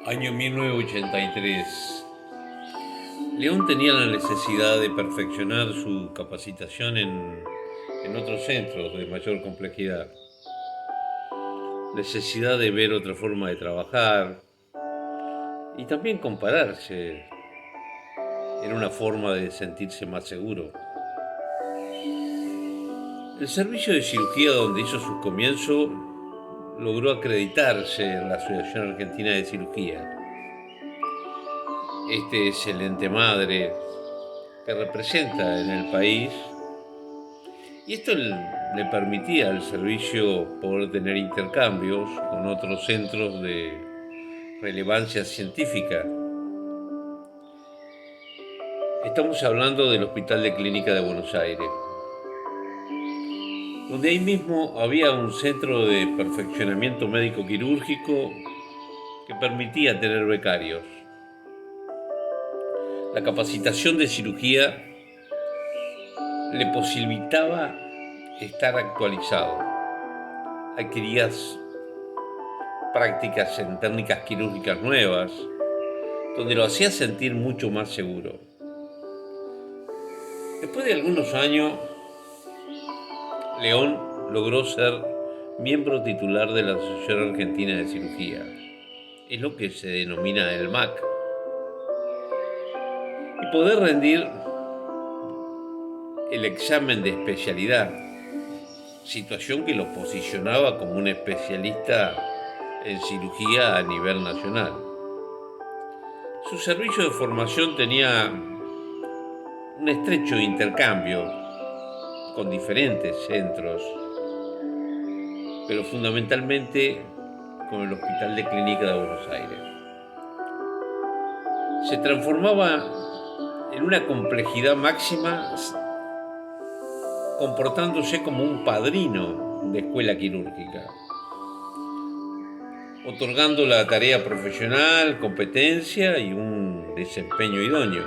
Año 1983. León tenía la necesidad de perfeccionar su capacitación en otros centros de mayor complejidad. Necesidad de ver otra forma de trabajar y también compararse en una forma de sentirse más seguro. El servicio de cirugía donde hizo sus comienzos logró acreditarse en la Asociación Argentina de Cirugía. Este es el ente madre que representa en el país, y esto le permitía al servicio poder tener intercambios con otros centros de relevancia científica. Estamos hablando del Hospital de Clínica de Buenos Aires, donde ahí mismo había un centro de perfeccionamiento médico quirúrgico que permitía tener becarios. La capacitación de cirugía le posibilitaba estar actualizado. Adquirías prácticas en técnicas quirúrgicas nuevas, donde lo hacía sentir mucho más seguro. Después de algunos años, León logró ser miembro titular de la Asociación Argentina de Cirugía. Es lo que se denomina el MAC. Y poder rendir el examen de especialidad, situación que lo posicionaba como un especialista en cirugía a nivel nacional. Su servicio de formación tenía un estrecho intercambio con diferentes centros, pero fundamentalmente con el Hospital de Clínica de Buenos Aires. Se transformaba en una complejidad máxima, comportándose como un padrino de escuela quirúrgica, otorgando la tarea profesional, competencia y un desempeño idóneo.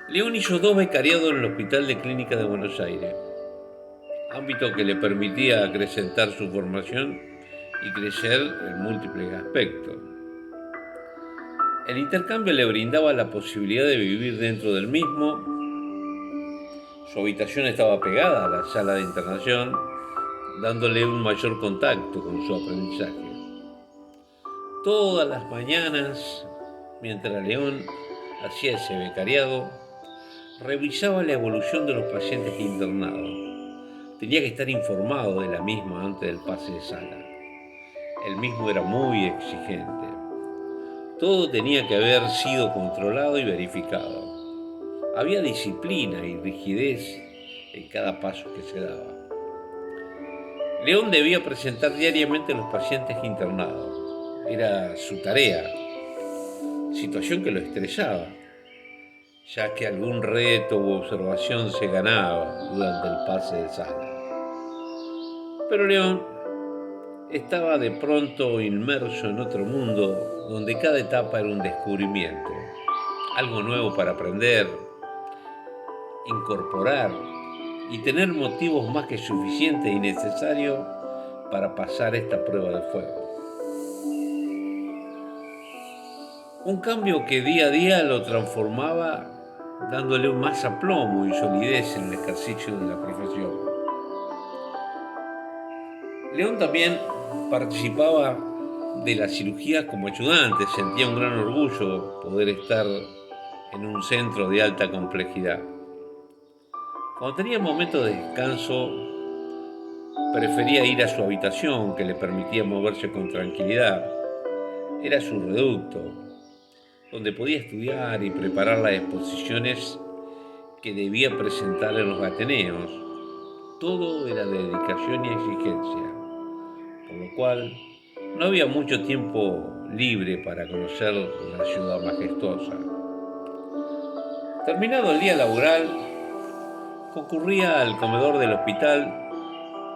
León hizo 2 becariados en el Hospital de Clínica de Buenos Aires, ámbito que le permitía acrecentar su formación y crecer en múltiples aspectos. El intercambio le brindaba la posibilidad de vivir dentro del mismo. Su habitación estaba pegada a la sala de internación, dándole un mayor contacto con su aprendizaje. Todas las mañanas, mientras León hacía ese becariado, revisaba la evolución de los pacientes internados. Tenía que estar informado de la misma antes del pase de sala. Él mismo era muy exigente. Todo tenía que haber sido controlado y verificado. Había disciplina y rigidez en cada paso que se daba. León debía presentar diariamente a los pacientes internados. Era su tarea, situación que lo estresaba, ya que algún reto u observación se ganaba durante el pase de sala. Pero León estaba de pronto inmerso en otro mundo donde cada etapa era un descubrimiento, algo nuevo para aprender, incorporar y tener motivos más que suficientes y necesarios para pasar esta prueba de fuego. Un cambio que día a día lo transformaba, dándole más aplomo y solidez en el ejercicio de la profesión. León también participaba de la cirugía como ayudante, sentía un gran orgullo poder estar en un centro de alta complejidad. Cuando tenía momentos de descanso, prefería ir a su habitación, que le permitía moverse con tranquilidad. Era su reducto, donde podía estudiar y preparar las exposiciones que debía presentar en los Ateneos. Todo era de dedicación y exigencia, por lo cual no había mucho tiempo libre para conocer la ciudad majestuosa. Terminado el día laboral, concurría al comedor del hospital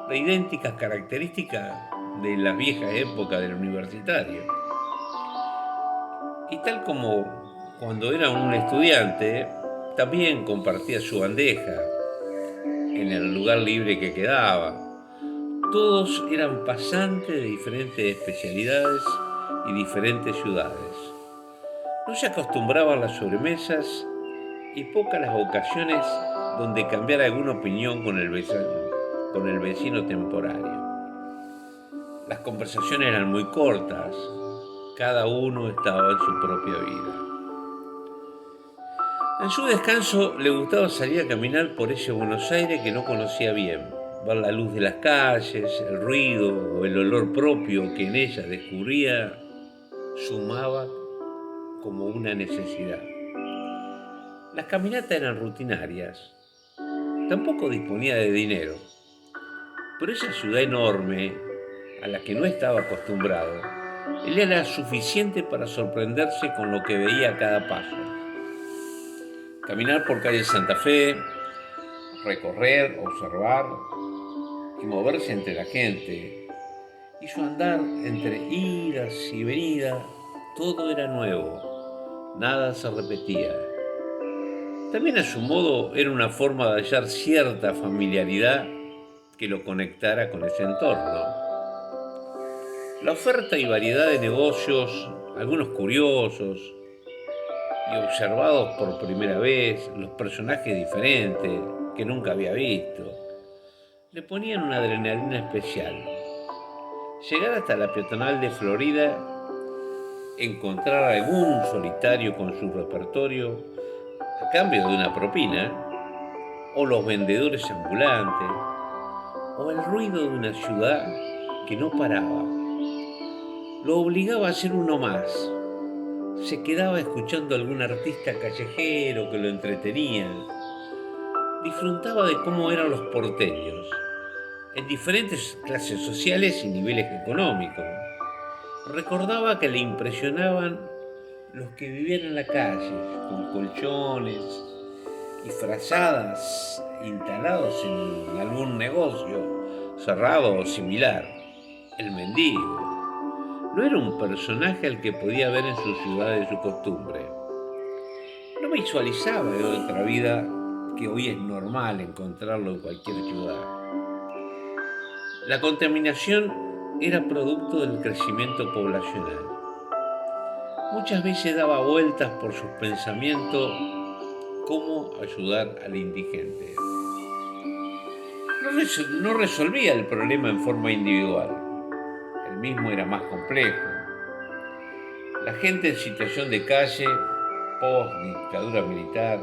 de idénticas características de las viejas épocas del universitario. Y tal como cuando era un estudiante, también compartía su bandeja en el lugar libre que quedaba. Todos eran pasantes de diferentes especialidades y diferentes ciudades. No se acostumbraba a las sobremesas y pocas las ocasiones donde cambiara alguna opinión con el vecino temporario. Las conversaciones eran muy cortas, cada uno estaba en su propia vida. En su descanso le gustaba salir a caminar por ese Buenos Aires que no conocía bien, ver la luz de las calles, el ruido o el olor propio que en ella descubría, sumaba como una necesidad. Las caminatas eran rutinarias, tampoco disponía de dinero, pero esa ciudad enorme a la que no estaba acostumbrado, él era suficiente para sorprenderse con lo que veía a cada paso. Caminar por calle Santa Fe, recorrer, observar y moverse entre la gente. Y su andar entre idas y venidas, todo era nuevo, nada se repetía. También a su modo era una forma de hallar cierta familiaridad que lo conectara con ese entorno. La oferta y variedad de negocios, algunos curiosos y observados por primera vez, los personajes diferentes que nunca había visto, le ponían una adrenalina especial. Llegar hasta la peatonal de Florida, encontrar a algún solitario con su repertorio a cambio de una propina, o los vendedores ambulantes, o el ruido de una ciudad que no paraba. Lo obligaba a ser uno más. Se quedaba escuchando a algún artista callejero que lo entretenía. Disfrutaba de cómo eran los porteños, en diferentes clases sociales y niveles económicos. Recordaba que le impresionaban los que vivían en la calle, con colchones y frazadas instalados en algún negocio cerrado o similar. El mendigo no era un personaje al que podía ver en su ciudad de su costumbre. No visualizaba de otra vida que hoy es normal encontrarlo en cualquier ciudad. La contaminación era producto del crecimiento poblacional. Muchas veces daba vueltas por sus pensamientos cómo ayudar al indigente. No resolvía el problema en forma individual. El mismo era más complejo. La gente en situación de calle, post-dictadura militar,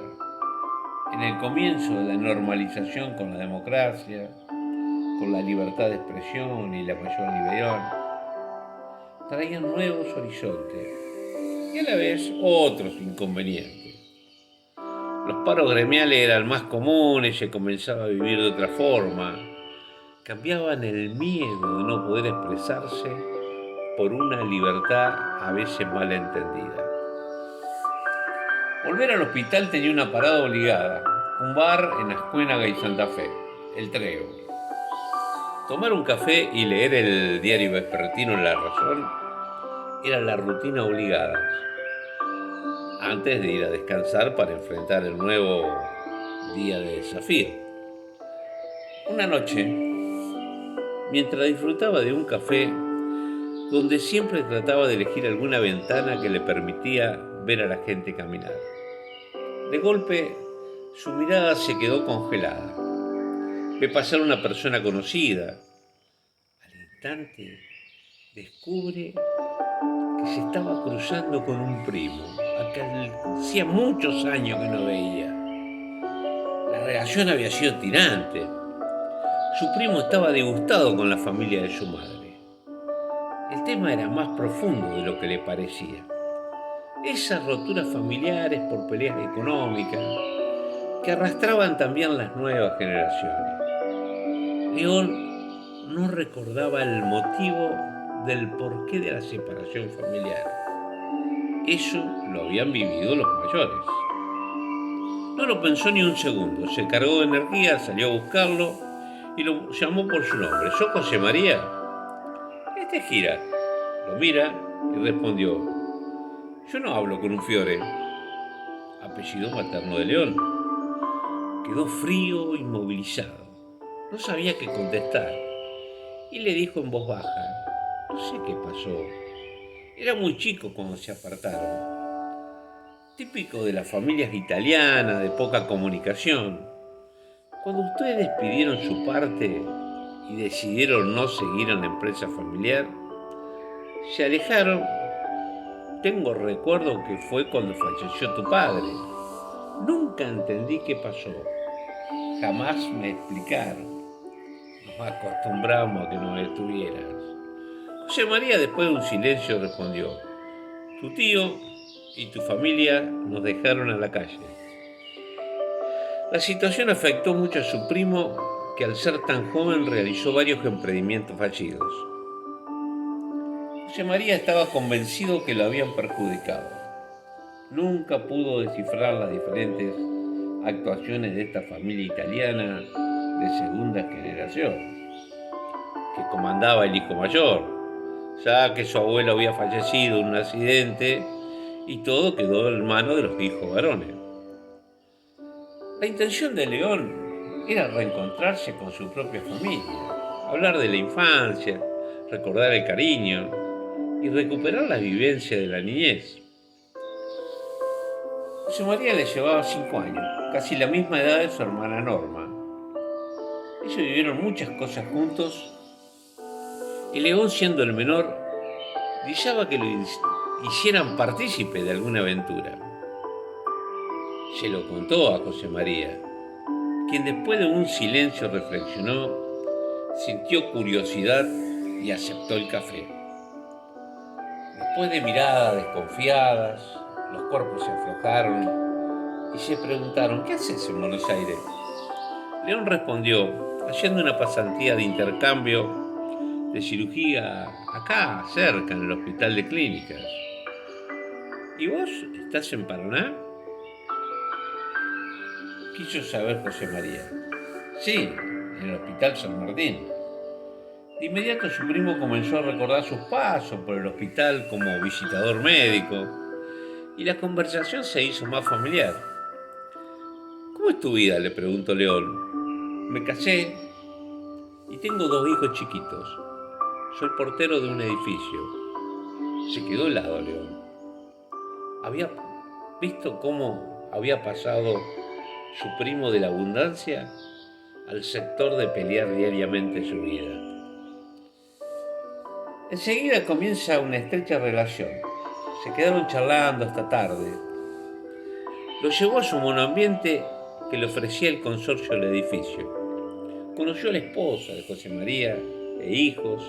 en el comienzo de la normalización con la democracia, con la libertad de expresión y la mayor libertad, traían nuevos horizontes y a la vez otros inconvenientes. Los paros gremiales eran más comunes, se comenzaba a vivir de otra forma. Cambiaban el miedo de no poder expresarse por una libertad a veces mal entendida. Volver al hospital tenía una parada obligada, un bar en Ascuénaga y Santa Fe, el Trébol. Tomar un café y leer el diario vespertino en La Razón era la rutina obligada, antes de ir a descansar para enfrentar el nuevo día de desafío. Una noche, mientras disfrutaba de un café, donde siempre trataba de elegir alguna ventana que le permitía ver a la gente caminar. De golpe, su mirada se quedó congelada. Ve pasar una persona conocida. Al instante, descubre que se estaba cruzando con un primo, a que hacía muchos años que no veía. La relación había sido tirante. Su primo estaba disgustado con la familia de su madre. El tema era más profundo de lo que le parecía. Esas roturas familiares por peleas económicas que arrastraban también las nuevas generaciones. León no recordaba el motivo del porqué de la separación familiar. Eso lo habían vivido los mayores. No lo pensó ni un segundo, se cargó de energía, salió a buscarlo y lo llamó por su nombre. ¿Sos José María? Este gira, lo mira y respondió: yo no hablo con un Fiore, apellido materno de León. Quedó frío, inmovilizado. No sabía qué contestar y le dijo en voz baja: no sé qué pasó. Era muy chico cuando se apartaron. Típico de las familias italianas de poca comunicación. Cuando ustedes pidieron su parte y decidieron no seguir en la empresa familiar, se alejaron. Tengo recuerdo que fue cuando falleció tu padre. Nunca entendí qué pasó. Jamás me explicaron. Nos acostumbramos a que no estuvieras. José María, después de un silencio, respondió: tu tío y tu familia nos dejaron a la calle. La situación afectó mucho a su primo, que al ser tan joven realizó varios emprendimientos fallidos. José María estaba convencido que lo habían perjudicado. Nunca pudo descifrar las diferentes actuaciones de esta familia italiana de segunda generación, que comandaba el hijo mayor, ya que su abuelo había fallecido en un accidente y todo quedó en manos de los hijos varones. La intención de León era reencontrarse con su propia familia, hablar de la infancia, recordar el cariño y recuperar la vivencia de la niñez. José María le llevaba 5 años, casi la misma edad de su hermana Norma. Ellos vivieron muchas cosas juntos y León, siendo el menor, deseaba que lo hicieran partícipe de alguna aventura. Se lo contó a José María, quien después de un silencio reflexionó, sintió curiosidad y aceptó el café. Después de miradas desconfiadas, los cuerpos se aflojaron y se preguntaron: ¿qué haces en Buenos Aires? León respondió: haciendo una pasantía de intercambio de cirugía acá, cerca, en el Hospital de Clínicas. ¿Y vos estás en Paraná? Quiso saber José María. Sí, en el Hospital San Martín. De inmediato su primo comenzó a recordar sus pasos por el hospital como visitador médico y la conversación se hizo más familiar. ¿Cómo es tu vida?, le preguntó León. Me casé y tengo 2 hijos chiquitos. Soy portero de un edificio. Se quedó helado León. Había visto cómo había pasado su primo de la abundancia al sector de pelear diariamente su vida. Enseguida comienza una estrecha relación. Se quedaron charlando hasta tarde. Lo llevó a su monoambiente que le ofrecía el consorcio del edificio. Conoció a la esposa de José María e hijos,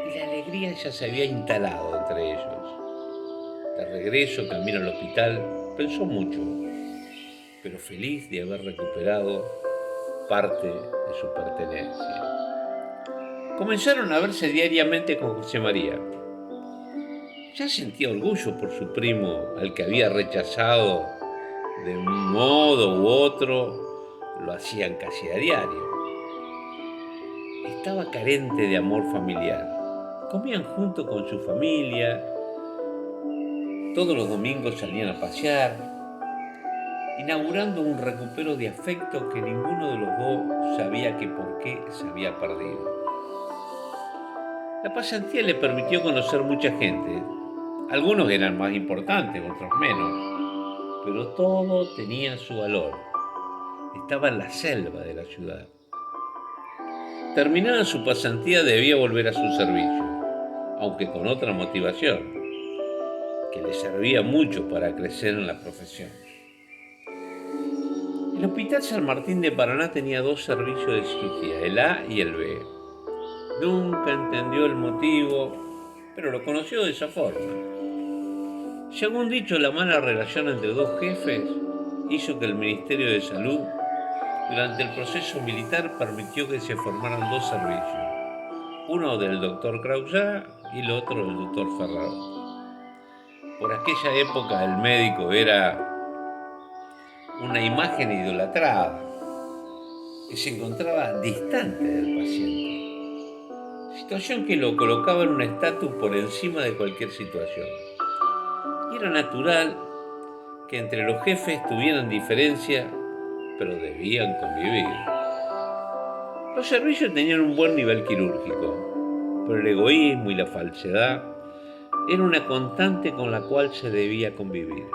y la alegría ya se había instalado entre ellos. De regreso, camino al hospital, pensó mucho, pero feliz de haber recuperado parte de su pertenencia. Comenzaron a verse diariamente con José María. Ya sentía orgullo por su primo, al que había rechazado de un modo u otro, lo hacían casi a diario. Estaba carente de amor familiar. Comían junto con su familia, todos los domingos salían a pasear, inaugurando un recupero de afecto que ninguno de los dos sabía que por qué se había perdido. La pasantía le permitió conocer mucha gente. Algunos eran más importantes, otros menos, pero todo tenía su valor. Estaba en la selva de la ciudad. Terminada su pasantía, debía volver a su servicio, aunque con otra motivación, que le servía mucho para crecer en la profesión. El Hospital San Martín de Paraná tenía 2 servicios de cirugía, el A y el B. Nunca entendió el motivo, pero lo conoció de esa forma. Según dicho, la mala relación entre 2 jefes hizo que el Ministerio de Salud, durante el proceso militar, permitió que se formaran 2 servicios, uno del doctor Krausá y el otro del doctor Ferraro. Por aquella época el médico era una imagen idolatrada, que se encontraba distante del paciente, situación que lo colocaba en un estatus por encima de cualquier situación. Y era natural que entre los jefes tuvieran diferencia, pero debían convivir. Los servicios tenían un buen nivel quirúrgico, pero el egoísmo y la falsedad era una constante con la cual se debía convivir.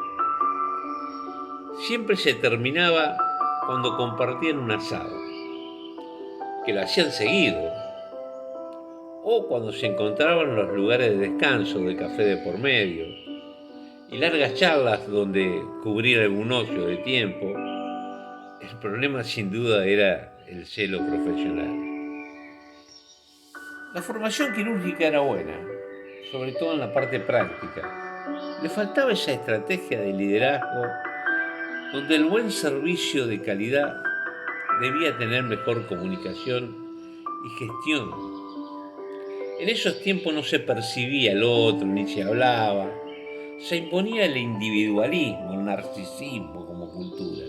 Siempre se terminaba cuando compartían un asado, que lo hacían seguido, o cuando se encontraban en los lugares de descanso, de café de por medio, y largas charlas donde cubrir algún ocio de tiempo. El problema sin duda era el celo profesional. La formación quirúrgica era buena, sobre todo en la parte práctica. Le faltaba esa estrategia de liderazgo donde el buen servicio de calidad debía tener mejor comunicación y gestión. En esos tiempos no se percibía el otro ni se hablaba. Se imponía el individualismo, el narcisismo como cultura.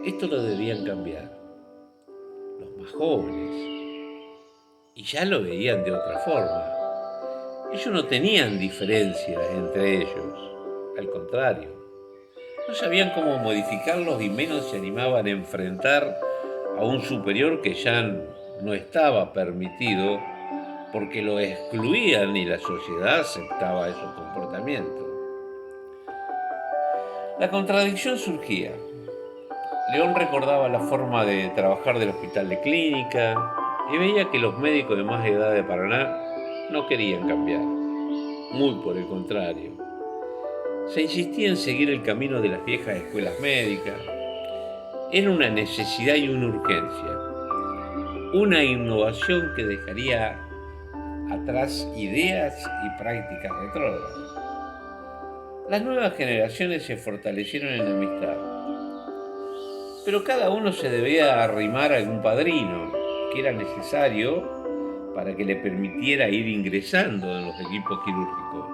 Esto lo debían cambiar los más jóvenes, y ya lo veían de otra forma. Ellos no tenían diferencias entre ellos, al contrario. No sabían cómo modificarlos y menos se animaban a enfrentar a un superior que ya no estaba permitido porque lo excluían y la sociedad aceptaba esos comportamientos. La contradicción surgía. León recordaba la forma de trabajar del hospital de clínica y veía que los médicos de más edad de Paraná no querían cambiar. Muy por el contrario. Se insistía en seguir el camino de las viejas escuelas médicas. Era una necesidad y una urgencia. Una innovación que dejaría atrás ideas y prácticas retrógradas. Las nuevas generaciones se fortalecieron en la amistad, pero cada uno se debía arrimar a algún padrino que era necesario para que le permitiera ir ingresando en los equipos quirúrgicos.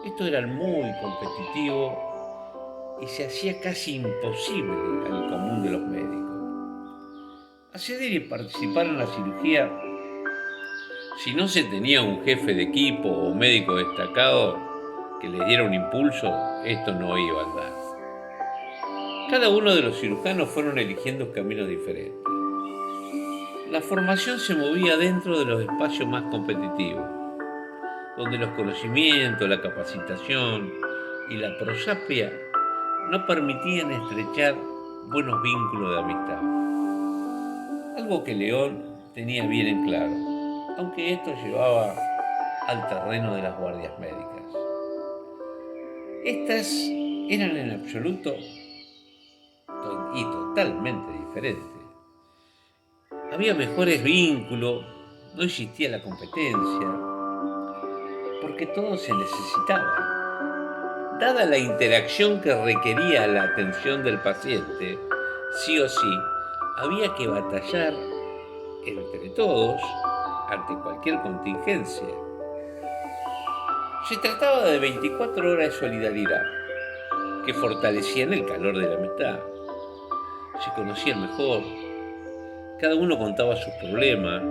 Esto era muy competitivo y se hacía casi imposible al común de los médicos. Acceder y participar en la cirugía, si no se tenía un jefe de equipo o médico destacado que les diera un impulso, esto no iba a andar. Cada uno de los cirujanos fueron eligiendo caminos diferentes. La formación se movía dentro de los espacios más competitivos, donde los conocimientos, la capacitación y la prosapia no permitían estrechar buenos vínculos de amistad. Algo que León tenía bien en claro, aunque esto llevaba al terreno de las guardias médicas. Estas eran en absoluto y totalmente diferentes. Había mejores vínculos, no existía la competencia, porque todo se necesitaba. Dada la interacción que requería la atención del paciente, sí o sí, había que batallar entre todos ante cualquier contingencia. Se trataba de 24 horas de solidaridad que fortalecían el calor de la amistad. Se conocían mejor, cada uno contaba sus problemas,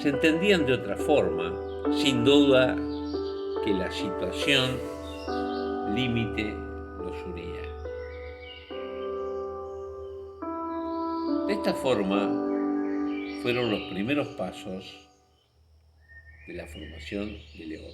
se entendían de otra forma, sin duda que la situación límite los unía. De esta forma fueron los primeros pasos de la formación de León.